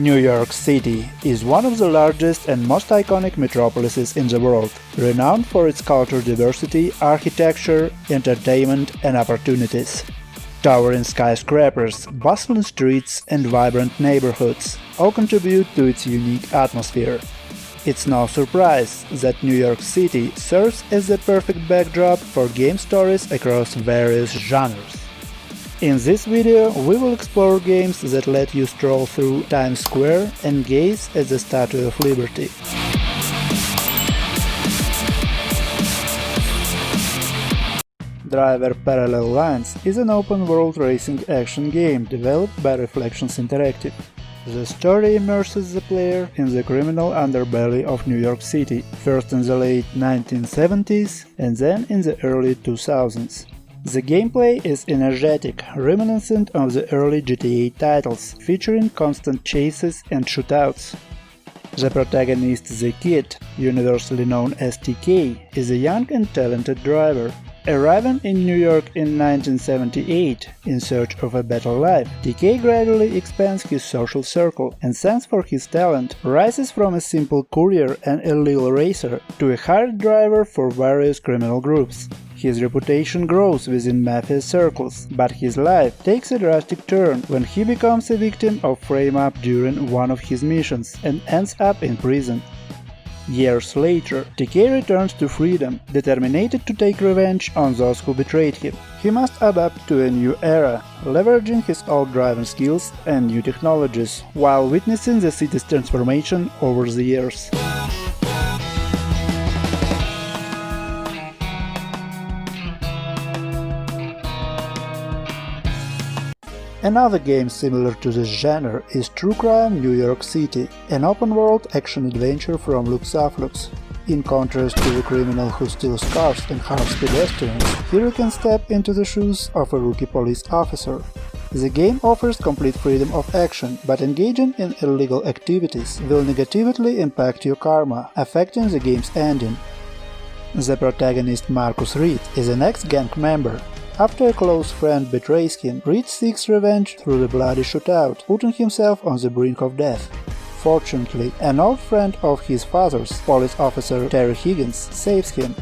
New York City is one of the largest and most iconic metropolises in the world, renowned for its cultural diversity, architecture, entertainment, and opportunities. Towering skyscrapers, bustling streets, and vibrant neighborhoods all contribute to its unique atmosphere. It's no surprise that New York City serves as the perfect backdrop for game stories across various genres. In this video, we will explore games that let you stroll through Times Square and gaze at the Statue of Liberty. Driver Parallel Lines is an open-world racing action game developed by Reflections Interactive. The story immerses the player in the criminal underbelly of New York City, first in the late 1970s and then in the early 2000s. The gameplay is energetic, reminiscent of the early GTA titles, featuring constant chases and shootouts. The protagonist, The Kid, universally known as TK, is a young and talented driver. Arriving in New York in 1978 in search of a better life, TK gradually expands his social circle and, thanks for his talent, rises from a simple courier and illegal racer to a hired driver for various criminal groups. His reputation grows within mafia circles, but his life takes a drastic turn when he becomes a victim of frame-up during one of his missions and ends up in prison. Years later, TK returns to freedom, determined to take revenge on those who betrayed him. He must adapt to a new era, leveraging his old driving skills and new technologies, while witnessing the city's transformation over the years. Another game similar to this genre is True Crime New York City, an open-world action-adventure from Luxaflux. In contrast to the criminal who steals cars and harms pedestrians, here you can step into the shoes of a rookie police officer. The game offers complete freedom of action, but engaging in illegal activities will negatively impact your karma, affecting the game's ending. The protagonist Marcus Reed is an ex-gang member. After a close friend betrays him, Reed seeks revenge through the bloody shootout, putting himself on the brink of death. Fortunately, an old friend of his father's, police officer Terry Higgins, saves him.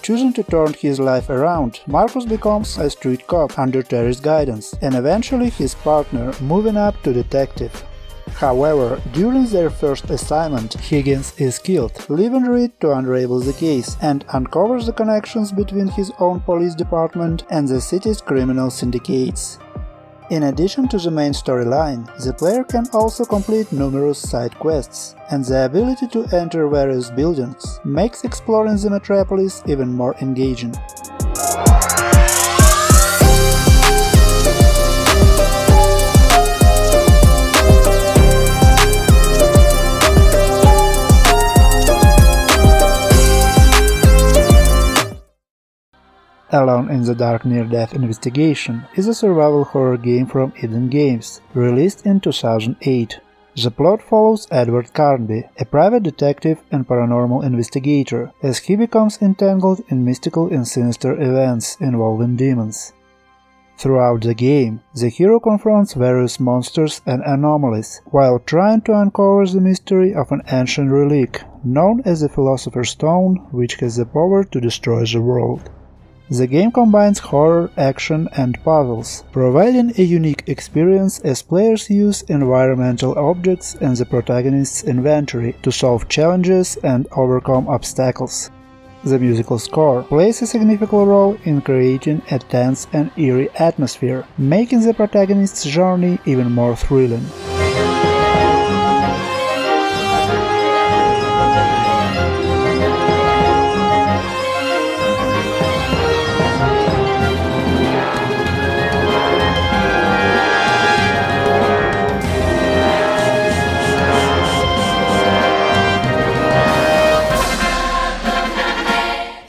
Choosing to turn his life around, Marcus becomes a street cop under Terry's guidance, and eventually his partner, moving up to detective. However, during their first assignment, Higgins is killed, leaving Reed to unravel the case and uncovers the connections between his own police department and the city's criminal syndicates. In addition to the main storyline, the player can also complete numerous side quests, and the ability to enter various buildings makes exploring the metropolis even more engaging. Alone in the Dark Near-Death Investigation is a survival horror game from Eden Games, released in 2008. The plot follows Edward Carnby, a private detective and paranormal investigator, as he becomes entangled in mystical and sinister events involving demons. Throughout the game, the hero confronts various monsters and anomalies, while trying to uncover the mystery of an ancient relic, known as the Philosopher's Stone, which has the power to destroy the world. The game combines horror, action, and puzzles, providing a unique experience as players use environmental objects and the protagonist's inventory to solve challenges and overcome obstacles. The musical score plays a significant role in creating a tense and eerie atmosphere, making the protagonist's journey even more thrilling.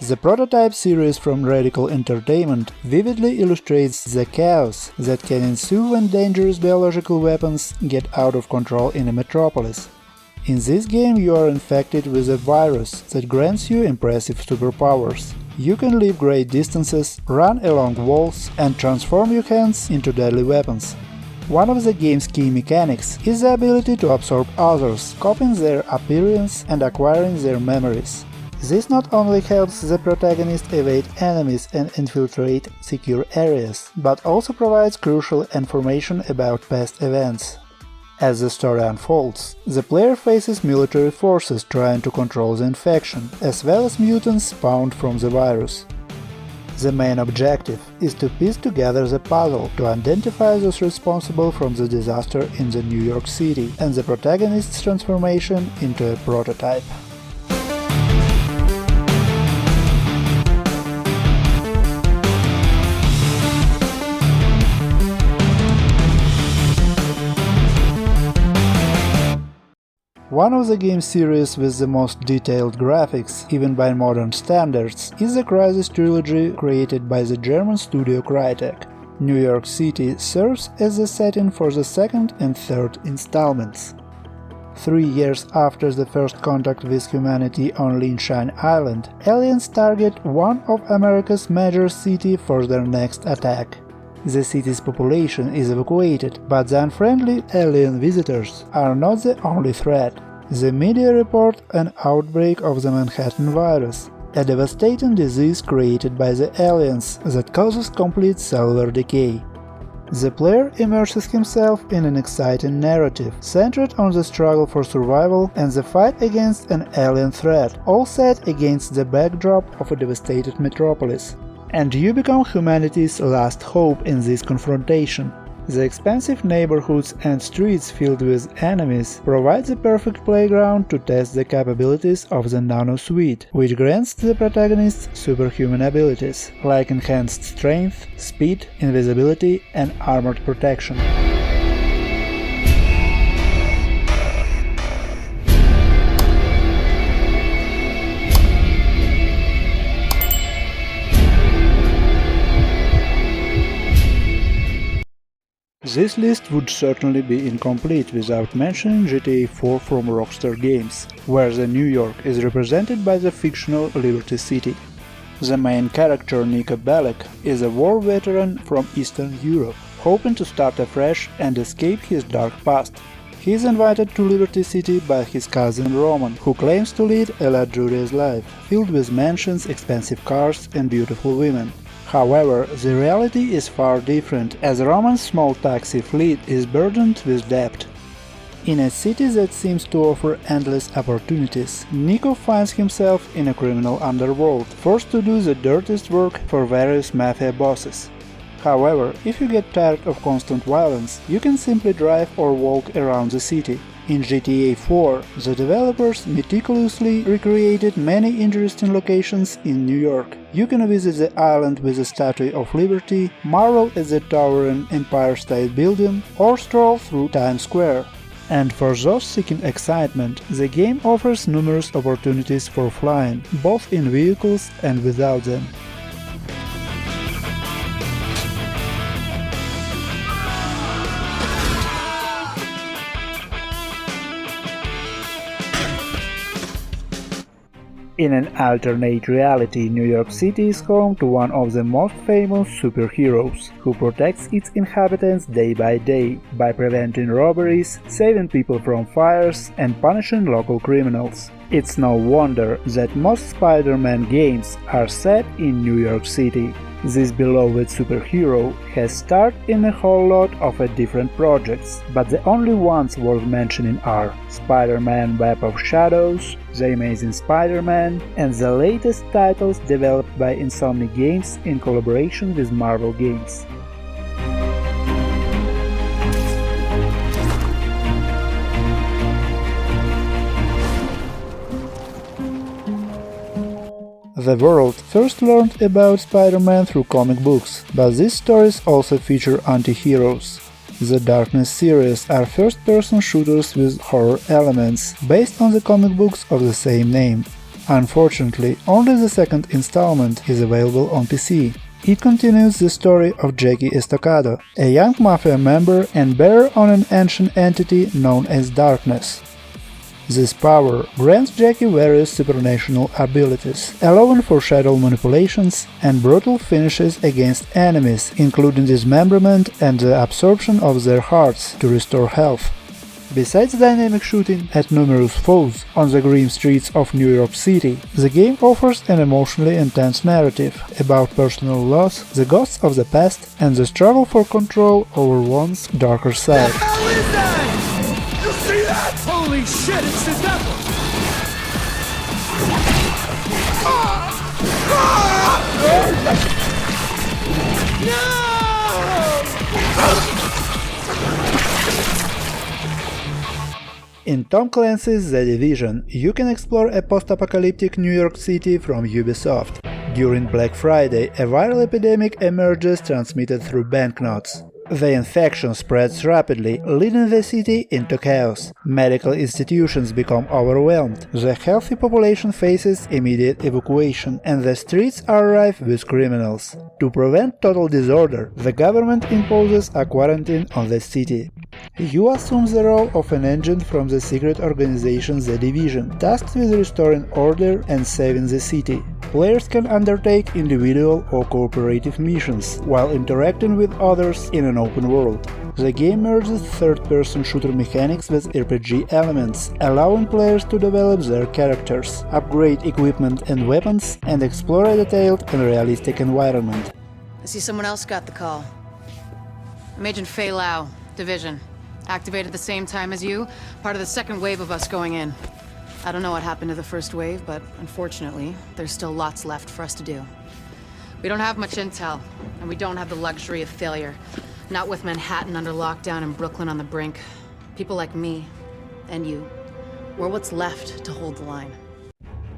The Prototype series from Radical Entertainment vividly illustrates the chaos that can ensue when dangerous biological weapons get out of control in a metropolis. In this game you are infected with a virus that grants you impressive superpowers. You can leap great distances, run along walls and transform your hands into deadly weapons. One of the game's key mechanics is the ability to absorb others, copying their appearance and acquiring their memories. This not only helps the protagonist evade enemies and infiltrate secure areas, but also provides crucial information about past events. As the story unfolds, the player faces military forces trying to control the infection, as well as mutants spawned from the virus. The main objective is to piece together the puzzle to identify those responsible from the disaster in the New York City and the protagonist's transformation into a prototype. One of the game series with the most detailed graphics, even by modern standards, is the Crysis trilogy created by the German studio Crytek. New York City serves as the setting for the second and third installments. 3 years after the first contact with humanity on Linshine Island, aliens target one of America's major cities for their next attack. The city's population is evacuated, but the unfriendly alien visitors are not the only threat. The media report an outbreak of the Manhattan virus, a devastating disease created by the aliens that causes complete cellular decay. The player immerses himself in an exciting narrative centered on the struggle for survival and the fight against an alien threat, all set against the backdrop of a devastated metropolis. And you become humanity's last hope in this confrontation. The expansive neighborhoods and streets filled with enemies provide the perfect playground to test the capabilities of the Nano Suite, which grants the protagonist superhuman abilities, like enhanced strength, speed, invisibility, and armored protection. This list would certainly be incomplete without mentioning GTA 4 from Rockstar Games, where the New York is represented by the fictional Liberty City. The main character, Niko Bellic, is a war veteran from Eastern Europe, hoping to start afresh and escape his dark past. He is invited to Liberty City by his cousin Roman, who claims to lead a luxurious life, filled with mansions, expensive cars and beautiful women. However, the reality is far different, as Roman's small taxi fleet is burdened with debt. In a city that seems to offer endless opportunities, Niko finds himself in a criminal underworld, forced to do the dirtiest work for various mafia bosses. However, if you get tired of constant violence, you can simply drive or walk around the city. In GTA 4, the developers meticulously recreated many interesting locations in New York. You can visit the island with the Statue of Liberty, marvel at the towering Empire State Building, or stroll through Times Square. And for those seeking excitement, the game offers numerous opportunities for flying, both in vehicles and without them. In an alternate reality, New York City is home to one of the most famous superheroes, who protects its inhabitants day by day, by preventing robberies, saving people from fires, and punishing local criminals. It's no wonder that most Spider-Man games are set in New York City. This beloved superhero has starred in a whole lot of different projects, but the only ones worth mentioning are Spider-Man Web of Shadows, The Amazing Spider-Man, and the latest titles developed by Insomniac Games in collaboration with Marvel Games. The world first learned about Spider-Man through comic books, but these stories also feature anti-heroes. The Darkness series are first-person shooters with horror elements, based on the comic books of the same name. Unfortunately, only the second installment is available on PC. It continues the story of Jackie Estocado, a young mafia member and bearer on an ancient entity known as Darkness. This power grants Jackie various supernatural abilities, allowing for shadow manipulations and brutal finishes against enemies, including dismemberment and the absorption of their hearts to restore health. Besides dynamic shooting at numerous foes on the grim streets of New York City, the game offers an emotionally intense narrative about personal loss, the ghosts of the past, and the struggle for control over one's darker side. What the hell is that? You see that? Holy shit, it's the devil! In Tom Clancy's The Division, you can explore a post-apocalyptic New York City from Ubisoft. During Black Friday, a viral epidemic emerges transmitted through banknotes. The infection spreads rapidly, leading the city into chaos. Medical institutions become overwhelmed, the healthy population faces immediate evacuation, and the streets are rife with criminals. To prevent total disorder, the government imposes a quarantine on the city. You assume the role of an agent from the secret organization The Division, tasked with restoring order and saving the city. Players can undertake individual or cooperative missions, while interacting with others in an open world. The game merges third-person shooter mechanics with RPG elements, allowing players to develop their characters, upgrade equipment and weapons, and explore a detailed and realistic environment. I see someone else got the call. I'm Agent Fei Lau, Division. Activated the same time as you, part of the second wave of us going in. I don't know what happened to the first wave, but unfortunately, there's still lots left for us to do. We don't have much intel, and we don't have the luxury of failure. Not with Manhattan under lockdown and Brooklyn on the brink. People like me, and you, we're what's left to hold the line.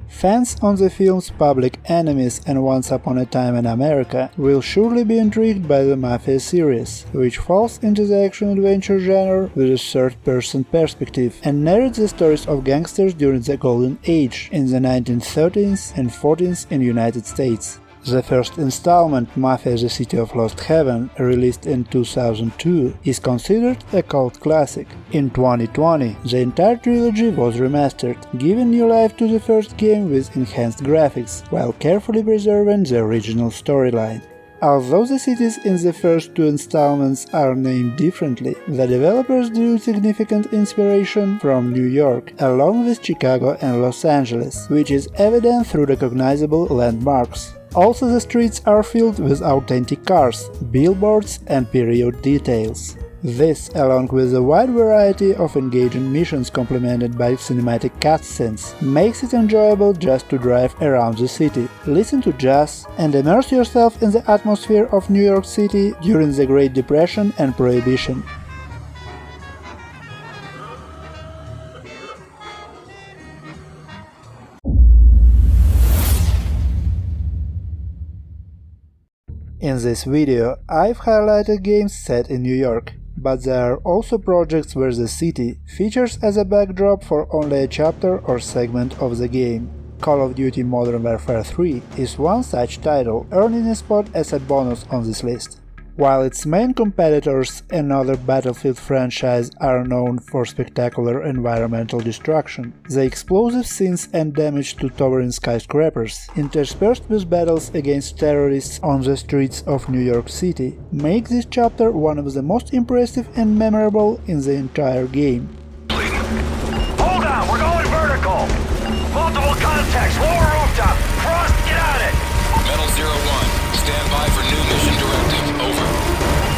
Fans on the films Public Enemies and Once Upon a Time in America will surely be intrigued by the Mafia series, which falls into the action-adventure genre with a third-person perspective and narrates the stories of gangsters during the Golden Age in the 1930s and 40s in the United States. The first installment, Mafia: The City of Lost Heaven, released in 2002, is considered a cult classic. In 2020, the entire trilogy was remastered, giving new life to the first game with enhanced graphics, while carefully preserving the original storyline. Although the cities in the first two installments are named differently, the developers drew significant inspiration from New York, along with Chicago and Los Angeles, which is evident through recognizable landmarks. Also, the streets are filled with authentic cars, billboards and period details. This, along with a wide variety of engaging missions complemented by cinematic cutscenes, makes it enjoyable just to drive around the city, listen to jazz, and immerse yourself in the atmosphere of New York City during the Great Depression and Prohibition. In this video, I've highlighted games set in New York, but there are also projects where the city features as a backdrop for only a chapter or segment of the game. Call of Duty Modern Warfare 3 is one such title, earning a spot as a bonus on this list. While its main competitors, another Battlefield franchise, are known for spectacular environmental destruction, the explosive scenes and damage to towering skyscrapers, interspersed with battles against terrorists on the streets of New York City, make this chapter one of the most impressive and memorable in the entire game. Hold on, we're going vertical! Multiple contacts, lower rooftop! Frost, get on it! Metal 01, stand by for new mission directive, over.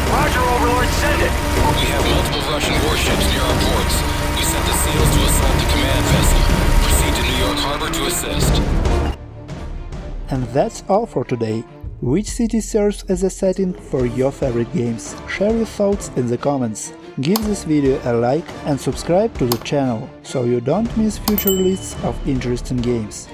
Roger, Overlord, send it! We have multiple Russian warships near our ports. We sent the SEALs to assault the command vessel. Proceed to New York Harbor to assist. And that's all for today. Which city serves as a setting for your favorite games? Share your thoughts in the comments. Give this video a like and subscribe to the channel, so you don't miss future lists of interesting games.